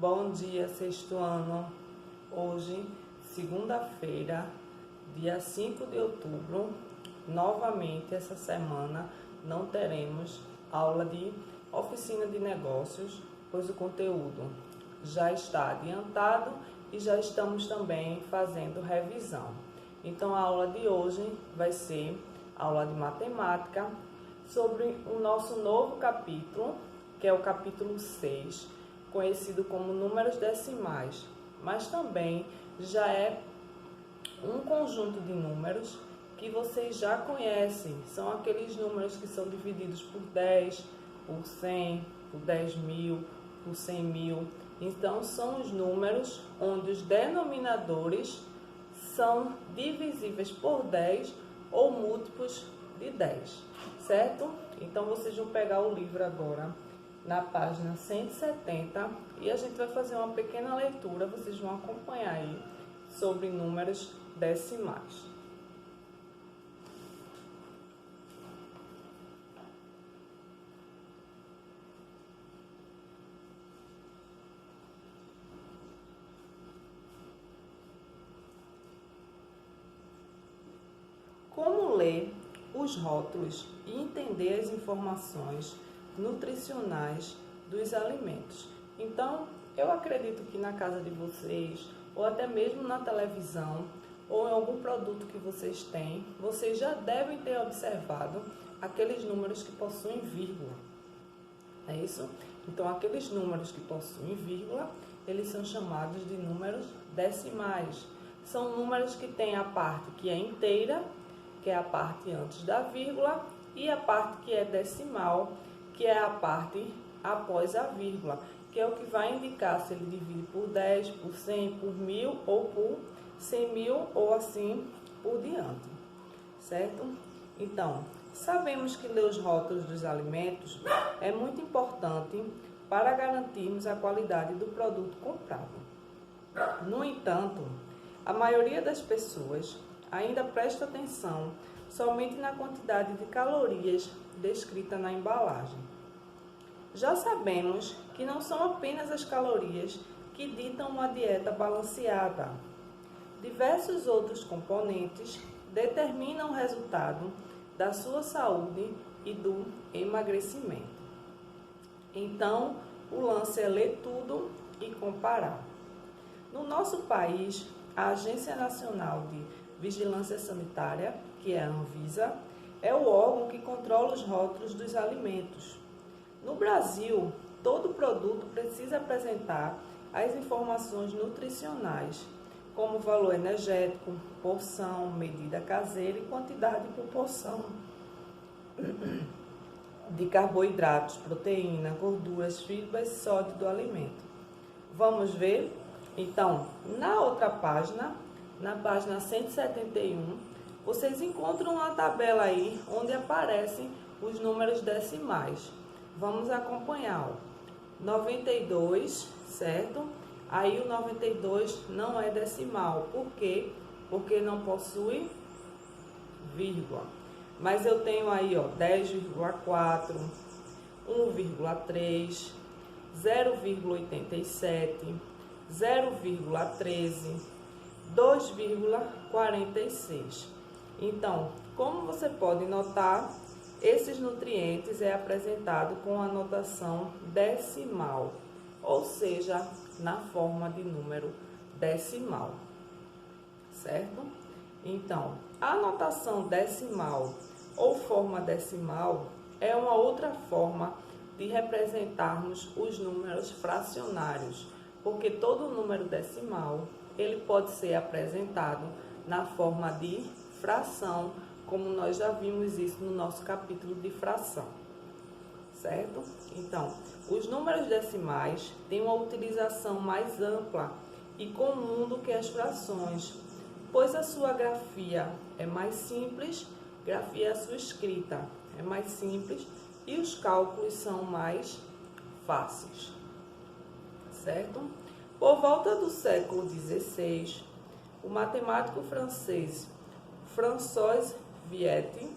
Bom dia, sexto ano. Hoje, segunda-feira, dia 5 de outubro, novamente essa semana não teremos aula de oficina de negócios, pois o conteúdo já está adiantado e já estamos também fazendo revisão. Então, a aula de hoje vai ser aula de matemática sobre o nosso novo capítulo, que é o capítulo 6, conhecido como números decimais, mas também já é um conjunto de números que vocês já conhecem. São aqueles números que são divididos por 10, por 100, por 10 mil, por 100 mil. Então, são os números onde os denominadores são divisíveis por 10 ou múltiplos de 10, certo? Então, vocês vão pegar o livro agora na página 170 e a gente vai fazer uma pequena leitura, vocês vão acompanhar aí sobre números decimais. Como ler os rótulos e entender as informações nutricionais dos alimentos? Então, eu acredito que na casa de vocês, ou até mesmo na televisão, ou em algum produto que vocês têm, vocês já devem ter observado aqueles números que possuem vírgula. É isso? Então, aqueles números que possuem vírgula, eles são chamados de números decimais. São números que têm a parte que é inteira, que é a parte antes da vírgula, e a parte que é decimal, que é a parte após a vírgula, que é o que vai indicar se ele divide por 10, por 100, por 1000 ou por 100 mil ou assim por diante, certo? Então, sabemos que ler os rótulos dos alimentos é muito importante para garantirmos a qualidade do produto comprado. No entanto, a maioria das pessoas ainda presta atenção somente na quantidade de calorias descrita na embalagem. Já sabemos que não são apenas as calorias que ditam uma dieta balanceada. Diversos outros componentes determinam o resultado da sua saúde e do emagrecimento. Então, o lance é ler tudo e comparar. No nosso país, a Agência Nacional de Vigilância Sanitária, que é a Anvisa, é o órgão que controla os rótulos dos alimentos. No Brasil, todo produto precisa apresentar as informações nutricionais, como valor energético, porção, medida caseira e quantidade por porção de carboidratos, proteína, gorduras, fibras e sódio do alimento. Vamos ver? Então, na outra página, na página 171, vocês encontram uma tabela aí onde aparecem os números decimais. Vamos acompanhar, ó. 92, certo? Aí o 92 não é decimal. Por quê? Porque não possui vírgula. Mas eu tenho aí, ó, 10,4, 1,3, 0,87, 0,13, 2,46. Então, como você pode notar, esses nutrientes é apresentado com a notação decimal, ou seja, na forma de número decimal, certo? Então, a notação decimal ou forma decimal é uma outra forma de representarmos os números fracionários, porque todo número decimal ele pode ser apresentado na forma de fração, como nós já vimos isso no nosso capítulo de fração, certo? Então, os números decimais têm uma utilização mais ampla e comum do que as frações, pois a sua grafia é mais simples, grafia a sua escrita é mais simples e os cálculos são mais fáceis, certo? Por volta do século XVI, o matemático francês François Viette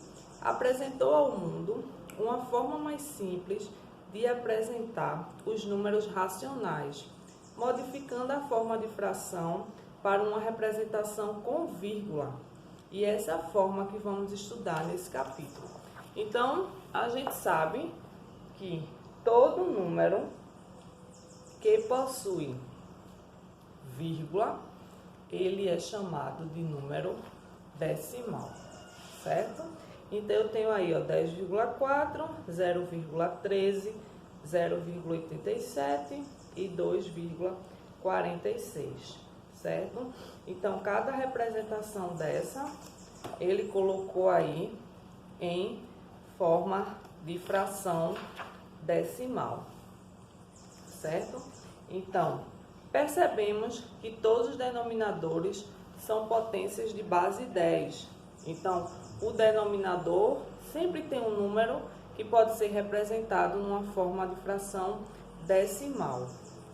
apresentou ao mundo uma forma mais simples de apresentar os números racionais, modificando a forma de fração para uma representação com vírgula. E essa é a forma que vamos estudar nesse capítulo. Então, a gente sabe que todo número que possui vírgula, ele é chamado de número decimal, certo? Então, eu tenho aí, ó, 10,4, 0,13, 0,87 e 2,46, certo? Então, cada representação dessa, ele colocou aí em forma de fração decimal, certo? Então, percebemos que todos os denominadores são potências de base 10. Então, o denominador sempre tem um número que pode ser representado numa forma de fração decimal,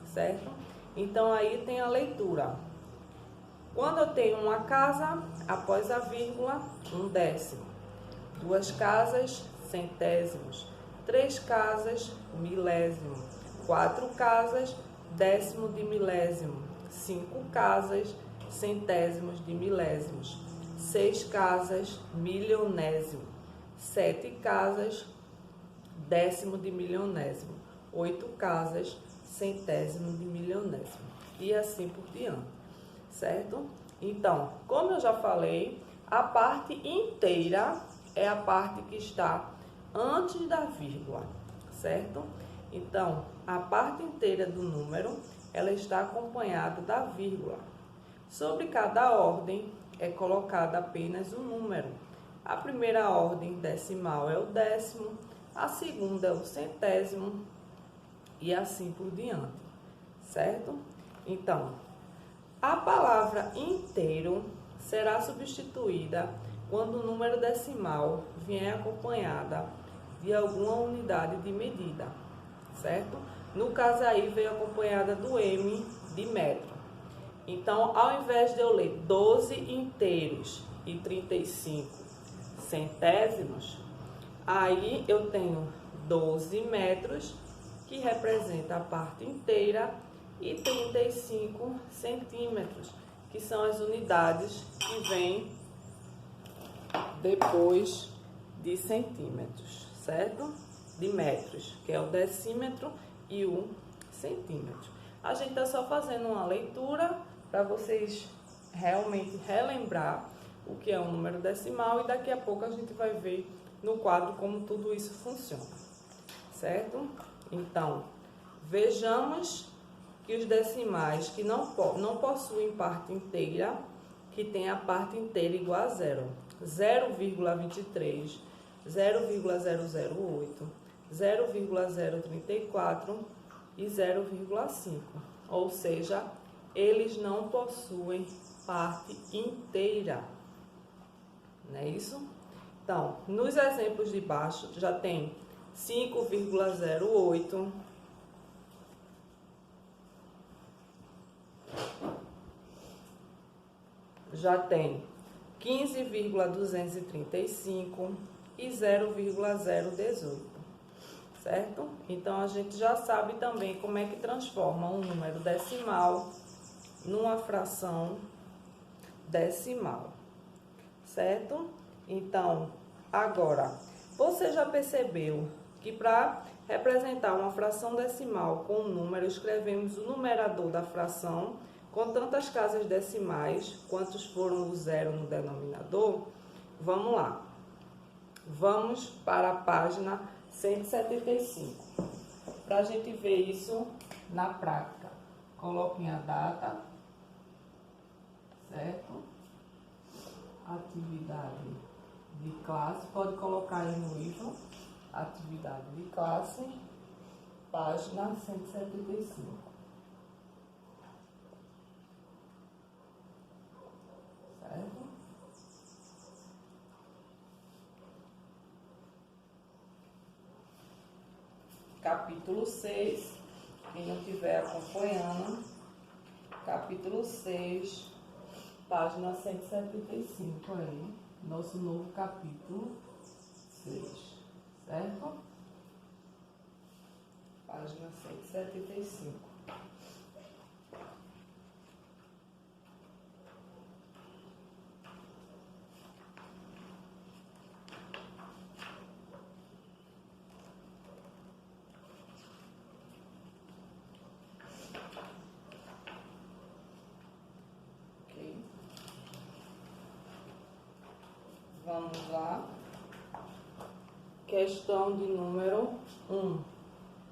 certo? Então, aí tem a leitura. Quando eu tenho uma casa, após a vírgula, 1/10. 2 casas, centésimos. 3 casas, milésimo. 4 casas, décimo de milésimo. 5 casas, centésimos de milésimos. 6 casas, milionésimo. 7 casas, décimo de milionésimo. 8 casas, centésimo de milionésimo. E assim por diante, certo? Então, como eu já falei, a parte inteira é a parte que está antes da vírgula, certo? Então, a parte inteira do número, ela está acompanhada da vírgula. Sobre cada ordem é colocado apenas um número. A primeira ordem decimal é o décimo, a segunda é o centésimo e assim por diante, certo? Então, a palavra inteiro será substituída quando o número decimal vier acompanhada de alguma unidade de medida, certo? No caso aí veio acompanhada do M de metro. Então, ao invés de eu ler 12 inteiros e 35 centésimos, aí eu tenho 12 metros, que representa a parte inteira, e 35 centímetros, que são as unidades que vêm depois de centímetros, certo? De metros, que é o decímetro e o centímetro. A gente está só fazendo uma leitura para vocês realmente relembrar o que é um número decimal, e daqui a pouco a gente vai ver no quadro como tudo isso funciona, certo? Então, vejamos que os decimais que não possuem parte inteira, que tem a parte inteira igual a zero, 0,23, 0,008, 0,034 e 0,5, ou seja, eles não possuem parte inteira, não é isso? Então, nos exemplos de baixo já tem 5,08, já tem 15,235 e 0,018, certo? Então, a gente já sabe também como é que transforma um número decimal numa fração decimal, certo? Então, agora, você já percebeu que para representar uma fração decimal com um número, escrevemos o numerador da fração com tantas casas decimais quantos foram o zero no denominador? Vamos lá. Vamos para a página 175. Para a gente ver isso na prática. Coloquem a data, certo? Atividade de classe, pode colocar aí no livro, atividade de classe, página 175. Certo? Capítulo 6, quem não estiver acompanhando, capítulo 6, página 175 aí, nosso novo capítulo 6, certo? Página 175. Vamos lá. Questão de número 1.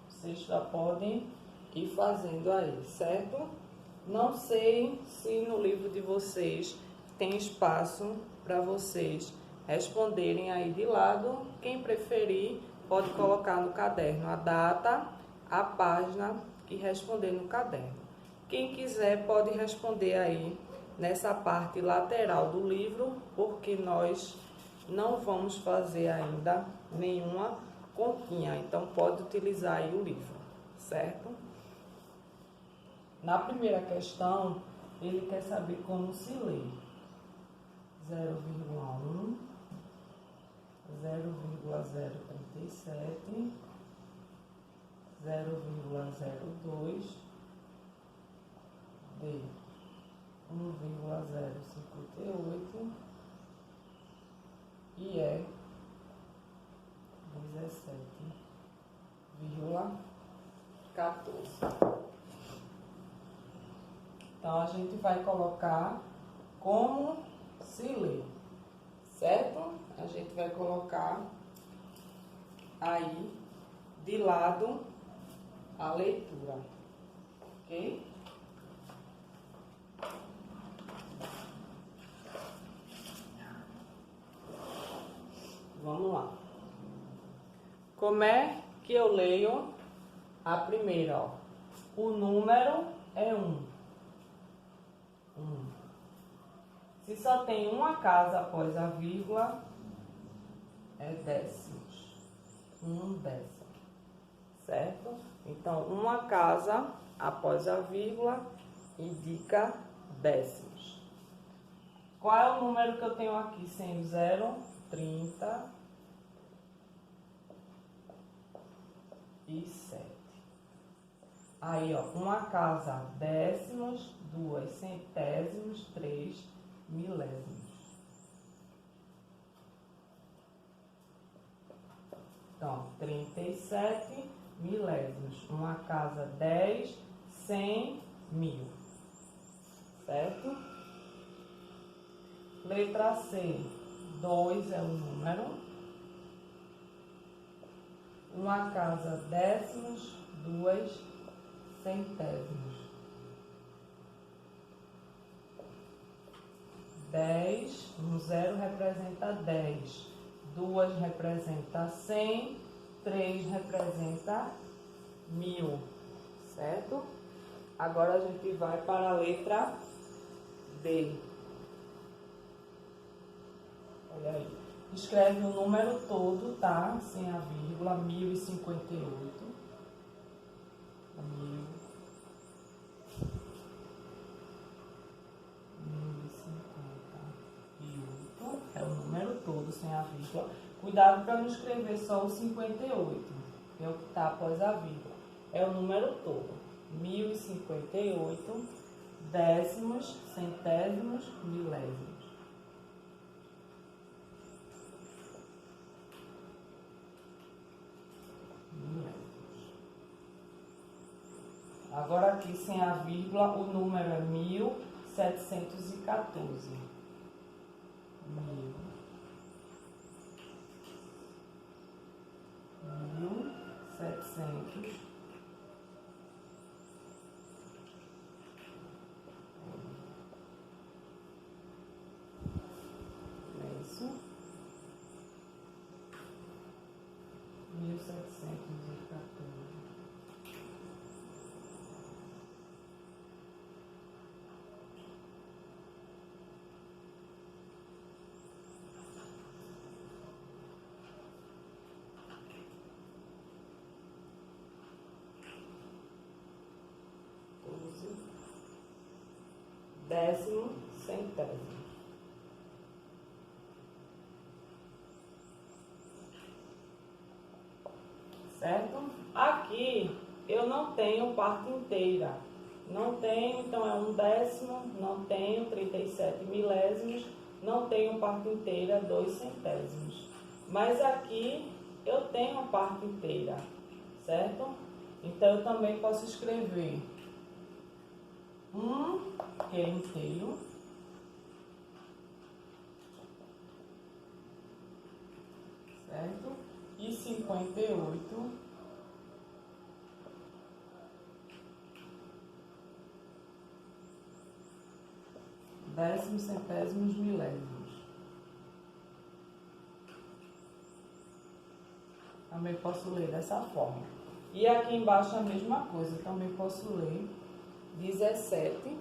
Vocês já podem ir fazendo aí, certo? Não sei se no livro de vocês tem espaço para vocês responderem aí de lado. Quem preferir pode colocar no caderno a data, a página e responder no caderno. Quem quiser pode responder aí nessa parte lateral do livro, porque nós não vamos fazer ainda nenhuma continha, então pode utilizar aí o livro, certo? Na primeira questão, ele quer saber como se lê 0,1, 0,037, 0,02, D 1,058 e E 17,14. Então, a gente vai colocar como se lê, certo? A gente vai colocar aí de lado a leitura, ok? Vamos lá. Como é que eu leio a primeira, ó? O número é 1. Se só tem uma casa após a vírgula, é décimos. 1 décimo. Certo? Então, uma casa após a vírgula indica décimos. Qual é o número que eu tenho aqui sem o 0? 37. Aí, ó, uma casa décimos, 2 centésimos, 3 milésimos. Então, 37 milésimos. Uma casa 10, 100, 1000. Certo? Letra C. 2 é o número. Uma casa décimos, 2 centésimos. 10, um 0 representa 10. 2 representa 100, 3 representa 1000, certo? Agora a gente vai para a letra D. Olha aí. Escreve o número todo, tá? Sem a vírgula, 1058. 1058. É o número todo, sem a vírgula. Cuidado para não escrever só o 58, que é o que está após a vírgula. É o número todo. 1058 décimos, centésimos, milésimos. Agora aqui sem a vírgula, o número é 1714. 1700. É isso? 1714. Décimo, centésimo. Certo? Aqui eu não tenho parte inteira. Não tenho, então é um décimo, não tenho 37 milésimos, não tenho parte inteira, 2 centésimos. Mas aqui eu tenho a parte inteira, certo? Então eu também posso escrever que é inteiro, certo? E 58 décimos, centésimos, milésimos. Também posso ler dessa forma. E aqui embaixo a mesma coisa, também posso ler 17,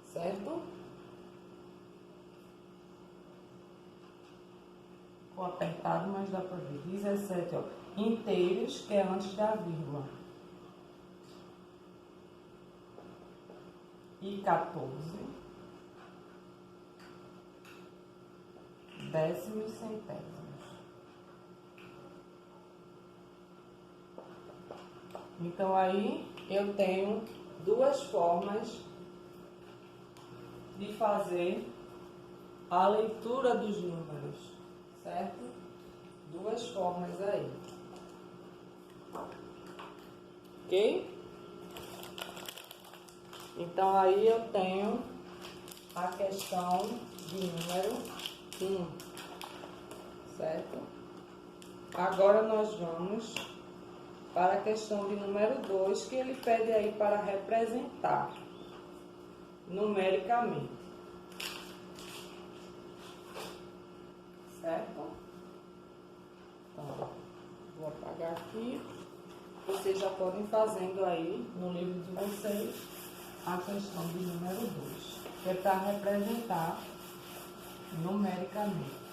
certo? Ficou apertado, mas dá para ver. 17, ó, inteiros, que é antes da vírgula. E 14 décimos, centésimos. Então, aí eu tenho duas formas de fazer a leitura dos números, certo? Duas formas aí. Ok? Então, aí eu tenho a questão de número 1, certo? Agora nós vamos para a questão de número 2, que ele pede aí para representar numericamente, certo? Então, vou apagar aqui. Vocês já podem fazendo aí no livro de vocês a questão de número 2, que é para representar numericamente.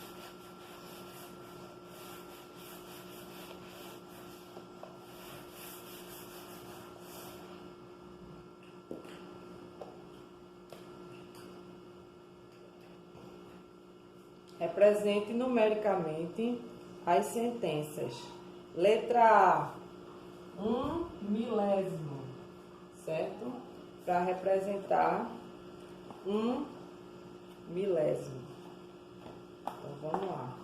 Represente numericamente as sentenças. Letra A, 1 milésimo, certo? Para representar 1 milésimo. Então, vamos lá.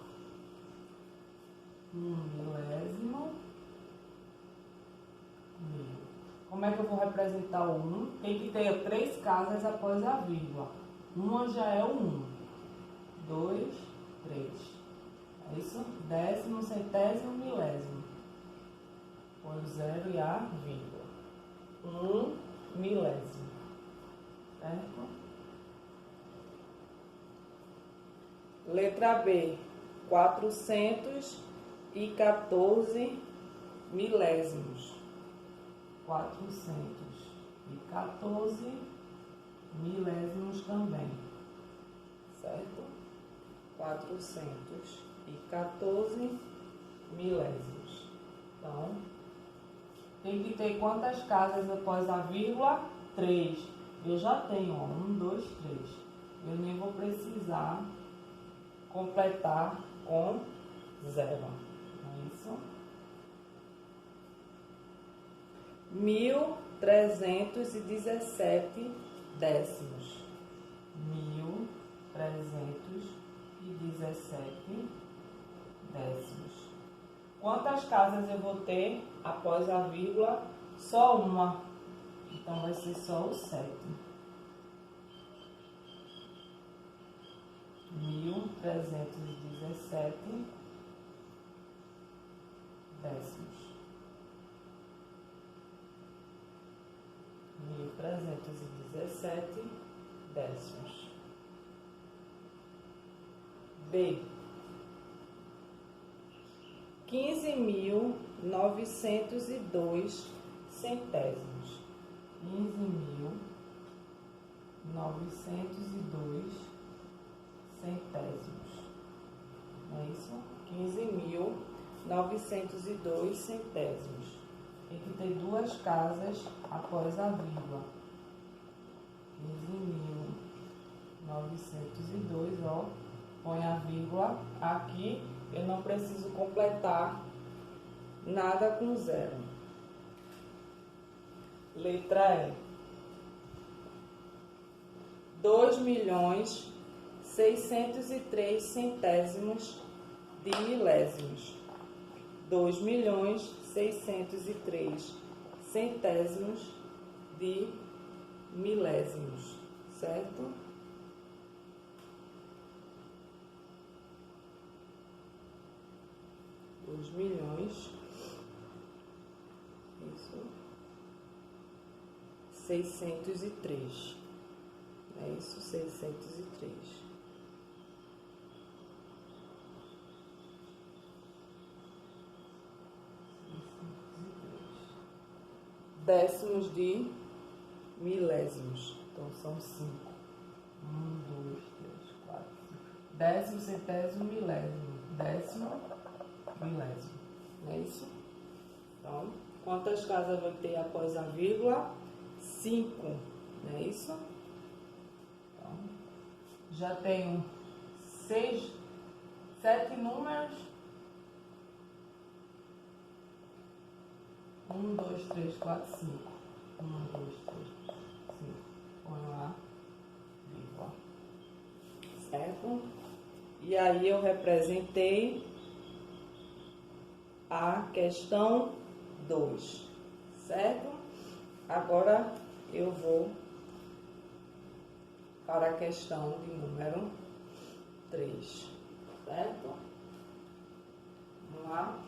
1 milésimo. Como é que eu vou representar o 1? Tem que ter 3 casas após a vírgula. Uma já é o 1. 2, 3. É isso? Décimo, centésimo, milésimo. Põe o 0 e a vírgula. 1 milésimo. Certo? Letra B. 414 milésimos. 414 milésimos também. Certo? 414 milésimos. Então, tem que ter quantas casas após a vírgula? 3. Eu já tenho, ó, 1, 2, 3. Eu nem vou precisar completar com 0. Não é isso? 1.317 décimos. 1.317 décimos. Quantas casas eu vou ter após a vírgula? Só uma. Então, vai ser só o 7. 1.317 décimos. 1.317 décimos. B. 15.902 centésimos. 15.902 centésimos. É isso? 15.902 centésimos. Tem que ter 2 casas após a vírgula. 15.902, ó. Põe a vírgula aqui. Eu não preciso completar nada com 0. Letra E. 2.603 centésimos de milésimos. 2.603 centésimos de milésimos, certo? 2.603.603. É isso, 603. Décimos de milésimos. Então são 5. 1, 2, 3, 4, 5. Décimo, centésimo, milésimo. Décimo, milésimo. Não é isso? Então, quantas casas vai ter após a vírgula? 5. Não é isso? Então, já tenho 7 números. 1, 2, 3, 4, 5. 1, 2, 3, 5. Põe lá, vírgula. Certo? E aí eu representei a questão 2. Certo? Agora eu vou para a questão de número 3. Certo? Vamos lá.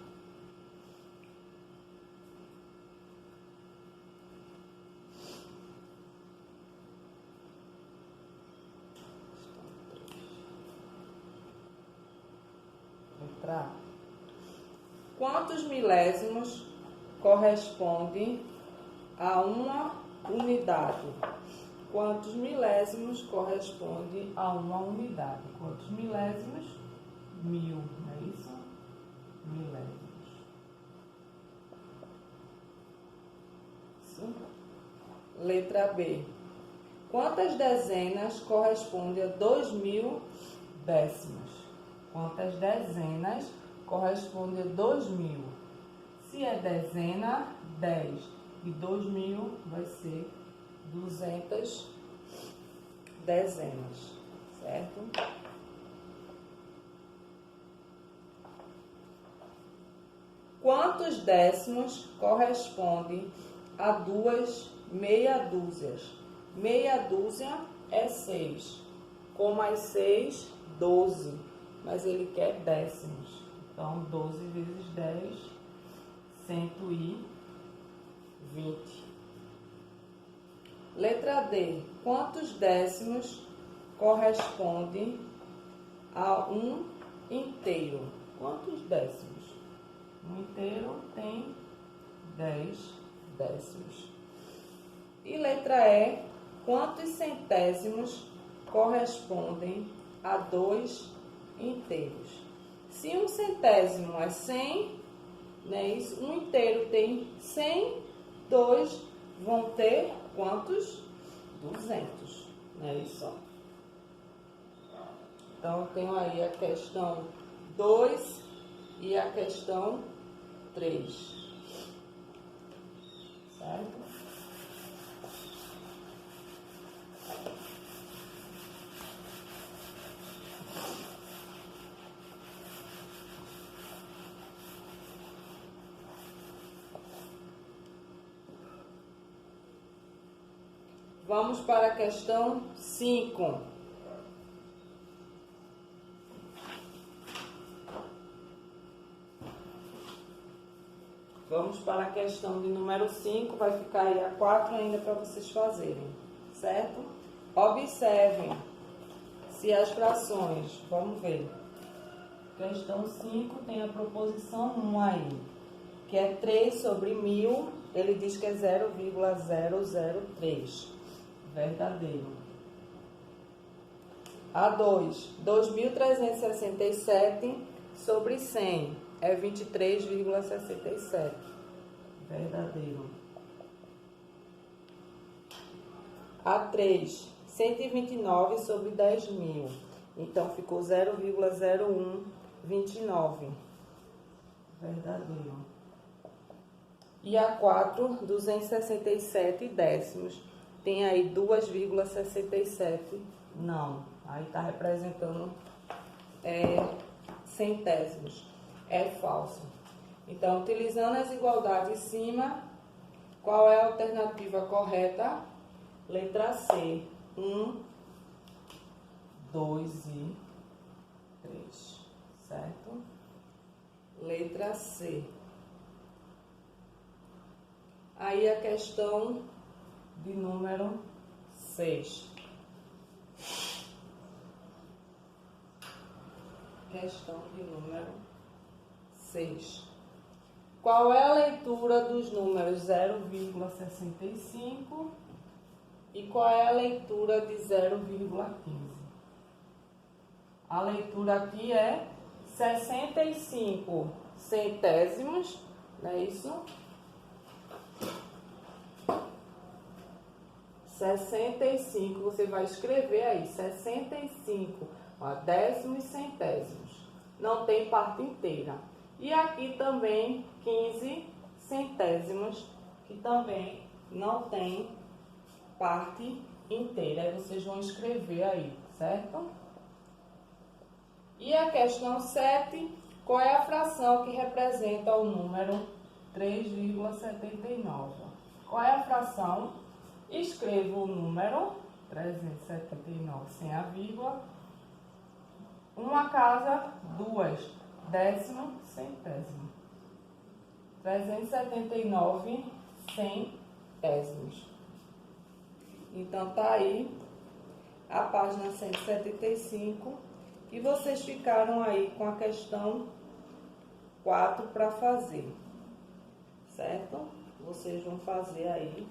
Quantos milésimos correspondem a uma unidade? Quantos milésimos correspondem a uma unidade? Quantos milésimos? 1000, não é isso? Milésimos. Isso. Letra B. Quantas dezenas correspondem a 2000 décimos? Quantas dezenas correspondem a 2000? Se é dezena, 10. E 2000 vai ser 200 dezenas. Certo? Quantos décimos correspondem a 2 meia dúzias? Meia dúzia é 6. Com mais 6, 12. Mas ele quer décimos. Então, 12 vezes 10, 120. Letra D. Quantos décimos correspondem a um inteiro? Quantos décimos? Um inteiro tem 10 décimos. E letra E. Quantos centésimos correspondem a 2 inteiros? Se um centésimo é 100, né, isso, um inteiro tem 100, 2 vão ter quantos? 200, não é isso? Então, eu tenho aí a questão 2 e a questão 3, certo? Vamos para a questão 5. Vamos para a questão de número 5, vai ficar aí a 4 ainda para vocês fazerem, certo? Observem se as frações, vamos ver. Questão 5 tem a proposição 1 aí, que é 3 sobre 1000, ele diz que é 0,003. Verdadeiro. A 2, 2.367 sobre 100 é 23,67. Verdadeiro. A 3, 129 sobre 10.000. Então, ficou 0,0129. Verdadeiro. E a 4, 267 décimos. Tem aí 2,67. Não. Aí está representando centésimos. É falso. Então, utilizando as igualdades em cima, qual é a alternativa correta? Letra C. 1, 2 e 3. Certo? Letra C. Aí a questão de número 6. Questão de número 6. Qual é a leitura dos números 0,65 e qual é a leitura de 0,15? A leitura aqui é 65 centésimos, não é isso? 65, você vai escrever aí, 65, ó, décimos e centésimos. Não tem parte inteira. E aqui também 15 centésimos, que também não tem parte inteira. Aí vocês vão escrever aí, certo? E a questão 7, qual é a fração que representa o número 3,79? Qual é a fração? Escreva o número 379 sem a vírgula. Uma casa, duas, décimo, centésimo. 379 centésimos. Então, tá aí a página 175, e vocês ficaram aí com a questão 4 para fazer, certo? Vocês vão fazer aí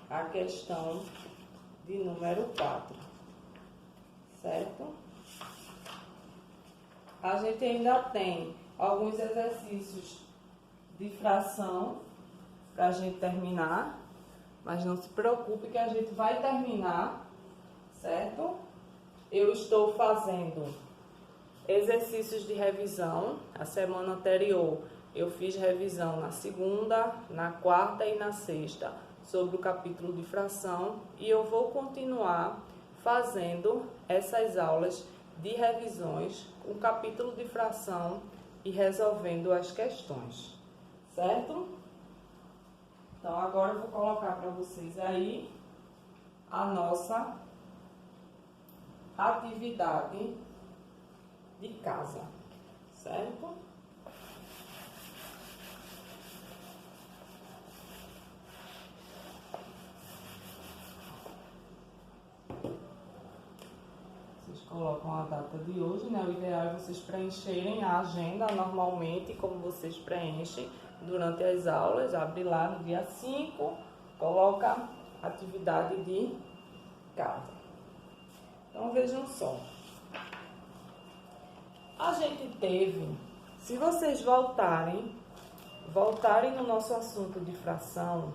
a questão de número 4, certo? A gente ainda tem alguns exercícios de fração para a gente terminar, mas não se preocupe que a gente vai terminar, certo? Eu estou fazendo exercícios de revisão. A semana anterior eu fiz revisão na segunda, na quarta e na sexta sobre o capítulo de fração, e eu vou continuar fazendo essas aulas de revisões com o capítulo de fração e resolvendo as questões, certo? Então agora eu vou colocar para vocês aí a nossa atividade de casa, certo? Vocês colocam a data de hoje, né? O ideal é vocês preencherem a agenda normalmente, como vocês preenchem durante as aulas. Abre lá no dia 5, coloca atividade de casa. Então, vejam só. A gente teve, se vocês voltarem no nosso assunto de fração,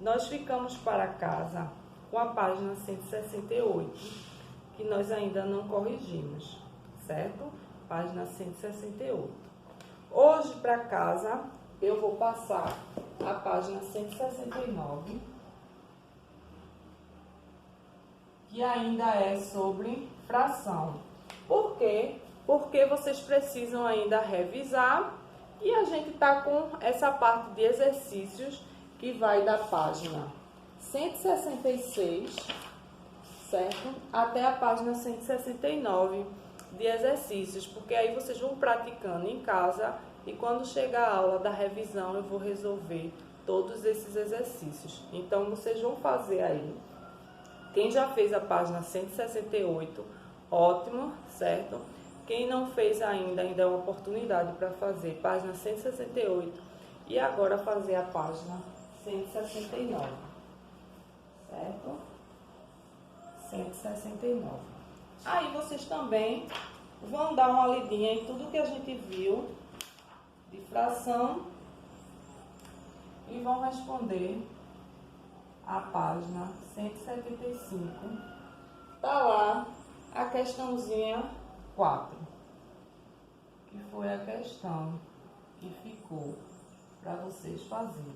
nós ficamos para casa com a página 168, que nós ainda não corrigimos, certo? Página 168. Hoje, para casa, eu vou passar a página 169, que ainda é sobre fração. Por quê? Porque vocês precisam ainda revisar, e a gente está com essa parte de exercícios que vai da página 166, certo? Até a página 169 de exercícios, porque aí vocês vão praticando em casa, e quando chegar a aula da revisão eu vou resolver todos esses exercícios. Então vocês vão fazer aí. Quem já fez a página 168, ótimo, certo? Quem não fez ainda é uma oportunidade para fazer página 168 e agora fazer a página 169, certo? 169. Aí vocês também vão dar uma lidinha em tudo que a gente viu de fração e vão responder a página 175. Tá lá a questãozinha 4, que foi a questão que ficou para vocês fazerem.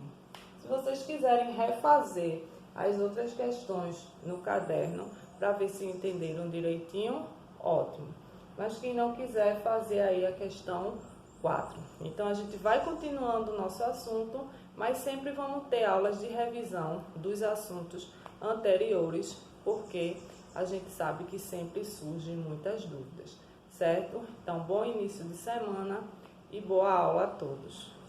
Se vocês quiserem refazer as outras questões no caderno para ver se entenderam direitinho, ótimo. Mas quem não quiser, fazer aí a questão 4. Então a gente vai continuando o nosso assunto, mas sempre vamos ter aulas de revisão dos assuntos anteriores, porque a gente sabe que sempre surgem muitas dúvidas, certo? Então, bom início de semana e boa aula a todos.